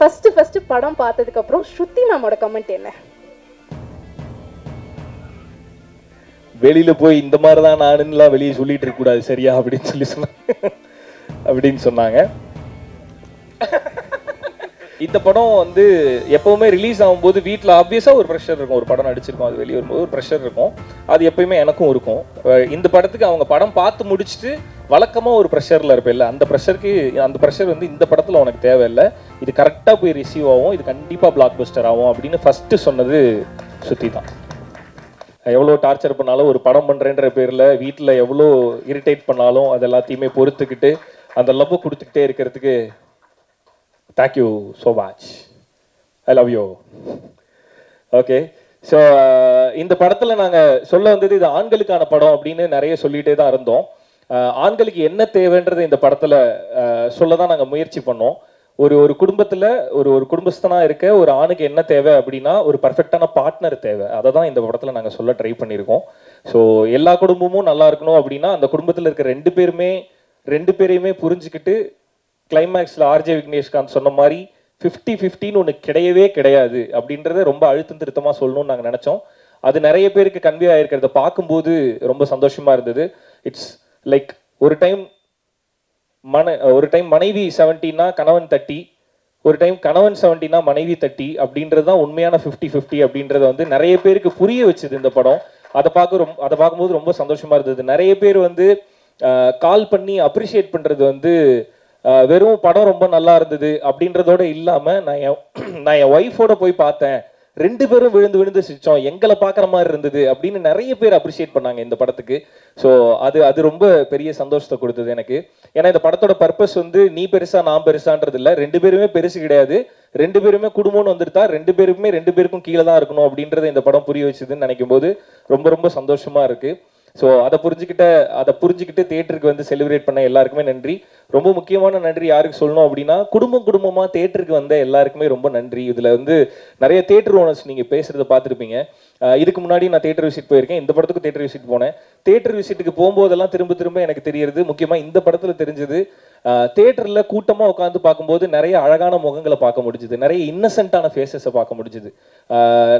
First படம் பார்த்ததுக்கு அப்புறம் ஸ்ருதி மேமோட கமெண்ட் என்ன? வெளியில போய் இந்த மாதிரி தான் நானுலாம் வெளியே சொல்லிட்டு இருக்க கூடாது சரியா அப்படின்னு சொன்னாங்க. இந்த படம் வந்து எப்பவுமே ரிலீஸ் ஆகும்போது வீட்டில் ஆப்வியஸாக ஒரு ப்ரெஷர் இருக்கும். ஒரு படம் நடிச்சிருக்கோம், அது வெளியே வரும்போது ஒரு ப்ரெஷர் இருக்கும். அது எப்பயுமே எனக்கும் இருக்கும். இந்த படத்துக்கு அவங்க படம் பார்த்து முடிச்சுட்டு வழக்கமாக ஒரு ப்ரெஷரில் இருப்பேன்ல, அந்த ப்ரெஷர் வந்து இந்த படத்தில் உனக்கு தேவையில்லை, இது கரெக்டாக போய் ரிசீவ் ஆகும், இது கண்டிப்பாக பிளாக் பஸ்டர் ஆகும் அப்படின்னு ஃபஸ்ட்டு சொன்னது ஸ்ருதி தான். எவ்வளோ டார்ச்சர் பண்ணாலும் ஒரு படம் பண்ணுறேன்ற பேரில் வீட்டில் எவ்வளோ இரிட்டேட் பண்ணாலும் அது எல்லாத்தையுமே பொறுத்துக்கிட்டு அந்த லவ் கொடுத்துக்கிட்டே இருக்கிறதுக்கு thank you so much, I love you. Okay, so இந்த படத்தில் நாங்கள் சொல்ல வந்தது இது ஆண்களுக்கான படம் அப்படின்னு நிறைய சொல்லிகிட்டே தான் இருந்தோம். ஆண்களுக்கு என்ன தேவைன்றது இந்த படத்தில் சொல்ல தான் நாங்கள் முயற்சி பண்ணோம். ஒரு குடும்பத்தில் ஒரு குடும்பஸ்தனாக இருக்க ஒரு ஆணுக்கு என்ன தேவை அப்படின்னா ஒரு பர்ஃபெக்டான பார்ட்னர் தேவை. அதை தான் இந்த படத்தில் நாங்கள் சொல்ல ட்ரை பண்ணியிருக்கோம். ஸோ எல்லா குடும்பமும் நல்லா இருக்கணும் அப்படின்னா அந்த குடும்பத்தில் இருக்க ரெண்டு பேரையுமே புரிஞ்சுக்கிட்டு கிளைமேக்ஸில் ஆர்ஜே விக்னேஷ்காந்த் சொன்ன மாதிரி 50-50 ஒன்று கிடையவே கிடையாது அப்படின்றத ரொம்ப அழுத்தம் திருத்தமாக சொல்லணும்னு நாங்கள் நினச்சோம். அது நிறைய பேருக்கு கன்வே ஆகிருக்கிறத பார்க்கும்போது ரொம்ப சந்தோஷமாக இருந்தது. இட்ஸ் லைக் ஒரு டைம் மனைவி 70னா கணவன் 30, ஒரு டைம் கணவன் 70னா மனைவி 30 அப்படின்றது தான் உண்மையான 50-50 அப்படின்றத வந்து நிறைய பேருக்கு புரிய வச்சுது இந்த படம். அதை பார்க்கும்போது ரொம்ப சந்தோஷமாக இருந்தது. நிறைய பேர் வந்து கால் பண்ணி அப்ரிஷியேட் பண்ணுறது வந்து வெறும் படம் ரொம்ப நல்லா இருந்தது அப்படின்றதோட இல்லாமல் நான் என் ஒய்ஃபோட போய் பார்த்தேன், 2 பேரும் விழுந்து சிரிச்சோம், எங்களை பார்க்குற மாதிரி இருந்தது அப்படின்னு நிறைய பேர் அப்ரிஷியேட் பண்ணாங்க இந்த படத்துக்கு. ஸோ அது ரொம்ப பெரிய சந்தோஷத்தை கொடுத்தது எனக்கு. ஏன்னா இந்த படத்தோட பர்பஸ் வந்து நீ பெருசா நான் பெருசான்றது இல்லை, 2 பேருமே பெருசு கிடையாது, 2 பேருமே குடும்பம்னு வந்துருத்தா 2 பேருக்கும் கீழே தான் இருக்கணும் அப்படின்றத இந்த படம் புரிய வச்சுதுன்னு நினைக்கும் போது ரொம்ப ரொம்ப சந்தோஷமா இருக்கு. ஸோ அதை புரிஞ்சுக்கிட்டு தியேட்டருக்கு வந்து செலிப்ரேட் பண்ண எல்லாருக்குமே நன்றி. ரொம்ப முக்கியமான நன்றி யாருக்கு சொல்லணும் அப்படின்னா குடும்பமாக தியேட்டருக்கு வந்த எல்லாருக்குமே ரொம்ப நன்றி. இதில் வந்து நிறைய தியேட்டர் ஓனர்ஸ் நீங்கள் பேசுகிறத பார்த்துருப்பீங்க. இதுக்கு முன்னாடி நான் தியேட்டர் விசிட் போயிருக்கேன், இந்த படத்துக்கு தியேட்டர் விசிட் போனேன். தியேட்டர் விசிட்டுக்கு போகும்போதெல்லாம் திரும்ப எனக்கு தெரியறது, முக்கியமாக இந்த படத்தில் தெரிஞ்சது, தியேட்டரில் கூட்டமாக உட்காந்து பார்க்கும்போது நிறைய அழகான முகங்களை பார்க்க முடிஞ்சுது, நிறைய இன்னசென்ட்டான ஃபேஸஸை பார்க்க முடிஞ்சுது.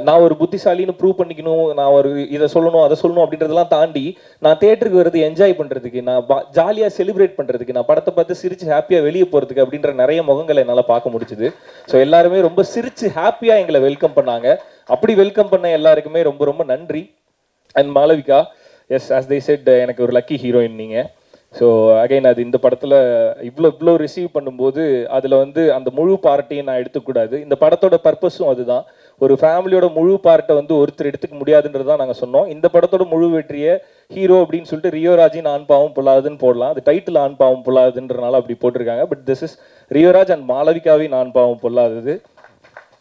நான் ஒரு புத்திசாலின்னு ப்ரூவ் பண்ணிக்கணும், நான் ஒரு இதை சொல்லணும் அதை சொல்லணும் அப்படின்றதெல்லாம் தாண்டி நான் தியேட்டருக்கு வர்றது என்ஜாய் பண்ணுறதுக்கு, நான் ஜாலியாக செலிப்ரேட் பண்ணுறதுக்கு, நான் படத்தை பார்த்து சிரிச்சு ஹாப்பியாக வெளியே போகிறதுக்கு அப்படின்ற நிறைய முகங்களை என்னால் பார்க்க முடிஞ்சுது. ஸோ எல்லாருமே ரொம்ப சிரிச்சு ஹாப்பியாக எங்களை வெல்கம் பண்ணாங்க. அப்படி வெல்கம் பண்ண எல்லாருக்குமே ரொம்ப ரொம்ப நன்றி. And Malavika, S as they said, எனக்கு ஒரு லக்கி ஹீரோயின் நீங்கள். ஸோ அகைன் அது இந்த படத்தில் இவ்வளோ ரிசீவ் பண்ணும்போது அதில் வந்து அந்த முழு பார்ட்டையும் நான் எடுத்துக்கூடாது. இந்த படத்தோட பர்பஸும் அதுதான். ஒரு ஃபேமிலியோட முழு பார்ட்டை வந்து ஒருத்தர் எடுத்துக்க முடியாதுன்றது தான் நாங்கள் சொன்னோம். இந்த படத்தோட முழு வெற்றியை ஹீரோ அப்படின்னு சொல்லிட்டு ரியோராஜின் ஆண் பாவம் பொல்லாதுன்னு போடலாம், அது டைட்டில் ஆண் பாவம் பொல்லாதுன்றனால அப்படி போட்டிருக்காங்க. But this is Rio Raj and மாளவிகாவின் ஆண் பாவம் பொல்லாதது.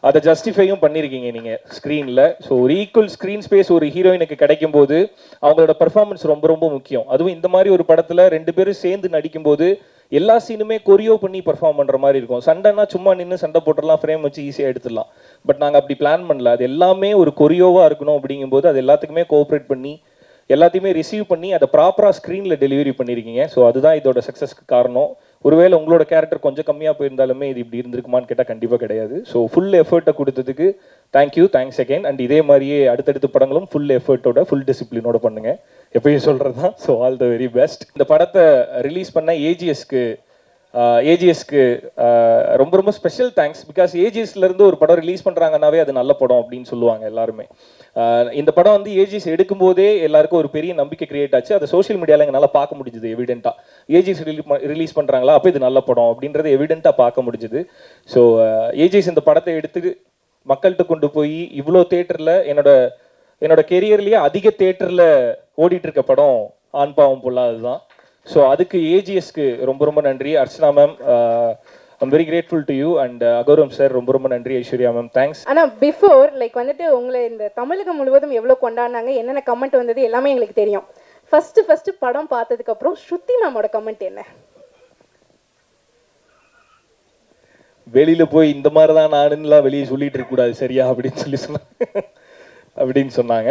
அதை ஜஸ்டிஃபையும் பண்ணியிருக்கீங்க நீங்கள் ஸ்க்ரீனில். ஸோ ஒரு ஈக்குவல் ஸ்க்ரீன் ஸ்பேஸ் ஒரு ஹீரோயினுக்கு கிடைக்கும் போது அவங்களோட பர்ஃபார்மன்ஸ் ரொம்ப ரொம்ப முக்கியம். அதுவும் இந்த மாதிரி ஒரு படத்தில் 2 பேரும் சேர்ந்து நடிக்கும்போது எல்லா சீனுமே கொரியோ பண்ணி பர்ஃபார்ம் பண்ணுற மாதிரி இருக்கும். சண்டைனா சும்மா நின்று சண்டை போட்டுடலாம், ஃப்ரேம் வச்சு ஈஸியாக எடுத்துடலாம். பட் நாங்கள் அப்படி பிளான் பண்ணல, அது எல்லாமே ஒரு கொரியோவாக இருக்கணும். அப்படிங்கும்போது அது எல்லாத்துக்குமே கோஆப்ரேட் பண்ணி எல்லாத்தையுமே ரிசீவ் பண்ணி அதை ப்ராப்பராக ஸ்க்ரீனில் டெலிவரி பண்ணியிருக்கீங்க. ஸோ அதுதான் இதோட சக்ஸஸ்க்கு காரணம். ஒருவேளை உங்களோட கேரக்டர் கொஞ்சம் கம்மியாக போயிருந்தாலுமே இது இப்படி இருந்திருக்குமான்னு கேட்டால் கண்டிப்பாக கிடையாது. ஸோ ஃபுல் எஃபர்ட்டை கொடுத்ததுக்கு தேங்க்யூ, தேங்க்ஸ் அகைன். அண்ட் இதே மாதிரியே அடுத்தடுத்த படங்களும் ஃபுல் எஃபர்ட்டோட ஃபுல் டிசிப்ளினோட பண்ணுங்கள், எப்பயும் சொல்கிறது தான். So all the very best. இந்த படத்தை ரிலீஸ் பண்ண ஏஜிஎஸ்க்கு ரொம்ப ரொம்ப ஸ்பெஷல் தேங்க்ஸ். பிகாஸ் ஏஜிஎஸ்லேருந்து ஒரு படம் ரிலீஸ் பண்ணுறாங்கன்னாவே அது நல்ல படம் அப்படின்னு சொல்லுவாங்க எல்லாருமே. இந்த படம் வந்து ஏஜிஎஸ் எடுக்கும்போதே எல்லாருக்கும் ஒரு பெரிய நம்பிக்கை கிரியேட் ஆச்சு. அதை சோஷியல் மீடியாவில் எங்களால் பார்க்க முடிஞ்சுது எவிடென்ட்டாக. ஏஜிஎஸ் ரிலீஸ் பண்ணுறாங்களா, அப்போ இது நல்ல படம் அப்படின்றத எவிடென்ட்டாக பார்க்க முடிஞ்சுது. ஸோ ஏஜிஎஸ் இந்த படத்தை எடுத்து மக்கள்கிட்ட கொண்டு போய் இவ்வளோ தேட்டரில் என்னோட கெரியர்லேயே அதிக தேட்டரில் ஓடிட்டு இருக்க படம் ஆண் பாவம் பொல்லாதது தான். ஸோ அதுக்கு ஏஜிஎஸ்க்கு ரொம்ப ரொம்ப நன்றி. Archana ma'am, I'm very grateful to you. And Aghoram sir ரொம்ப ரொம்ப நன்றி. Aishwarya ma'am thanks. ஆனால் பிஃபோர் வந்துட்டு உங்களை இந்த தமிழகம் முழுவதும் எவ்வளோ கொண்டாடினாங்க, என்னென்ன கமெண்ட் வந்தது எல்லாமே எங்களுக்கு தெரியும். ஃபர்ஸ்ட் படம் பார்த்ததுக்கு அப்புறம் ஸ்ருதி மேமோட கமெண்ட் என்ன? வெளியில போய் இந்த மாதிரி தான் நானுலாம் வெளியே சொல்லிட்டு இருக்க கூடாது சரியா அப்படின்னு சொன்னாங்க.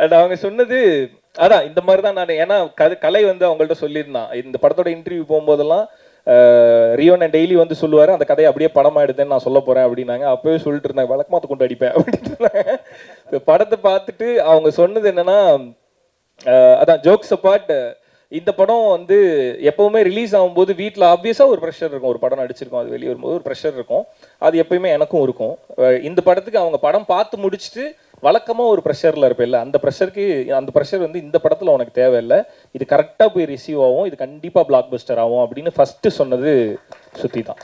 அண்ட் அவங்க சொன்னது அதான் இந்த மாதிரி தான் நான், ஏன்னா கலை வந்து அவங்கள்ட்ட சொல்லியிருந்தான். இந்த படத்தோட இன்டர்வியூ போகும்போதெல்லாம் ரியோன் டெய்லி வந்து சொல்லுவார் அந்த கதையை அப்படியே படமாக எடுத்தேன்னு நான் சொல்ல போகிறேன் அப்படின்னாங்க. அப்போவே சொல்லிட்டு இருந்தாங்க வழக்கமாத்த கொண்டு அடிப்பேன் அப்படின்ட்டு இருந்தாங்க. இந்த படத்தை பார்த்துட்டு அவங்க சொன்னது என்னன்னா, அதான் ஜோக்ஸ் அப்பார்ட், இந்த படம் வந்து எப்போவுமே ரிலீஸ் ஆகும்போது வீட்டில் ஆப்வியஸாக ஒரு ப்ரெஷர் இருக்கும். ஒரு படம் நடிச்சிருக்கோம், அது வெளியே வரும்போது ஒரு ப்ரெஷர் இருக்கும். அது எப்பயுமே எனக்கும் இருக்கும். இந்த படத்துக்கு அவங்க படம் பார்த்து முடிச்சுட்டு வழக்கமாக ஒரு ப்ரெஷரில் இருப்பேன்ல, அந்த ப்ரெஷர் வந்து இந்த படத்தில் உனக்கு தேவையில்லை, இது கரெக்டாக போய் ரிசீவ் ஆகும், இது கண்டிப்பாக பிளாக் பஸ்டர் ஆகும் அப்படின்னு ஃபஸ்ட்டு சொன்னது ஸ்ருதி தான்.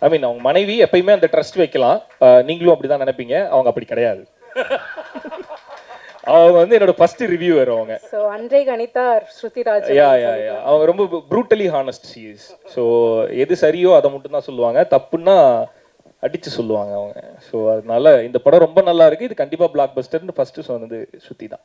ஐ மீன் அவங்க மனைவி எப்பயுமே அந்த ட்ரஸ்ட் வைக்கலாம். நீங்களும் அப்படி தான் நினைப்பீங்க, அவங்க அப்படி கிடையாது. அவங்க வந்து என்னோட ஃபர்ஸ்ட் ரிவ்யூவர் அவங்க. ஸோ அன்றை கணிதா ஸ்ருதிராஜ். அவங்க ரொம்ப brutally honest she is. So எது சரியோ அதை மட்டும் தான் சொல்லுவாங்க, தப்புன்னா அடிச்சு சொல்லுவாங்க அவங்க. ஸோ அதனால இந்த படம் ரொம்ப நல்லா இருக்கு, இது கண்டிப்பாக பிளாக் பஸ்டர்னு ஃபர்ஸ்ட் சொன்னது ஸ்ருதி தான்.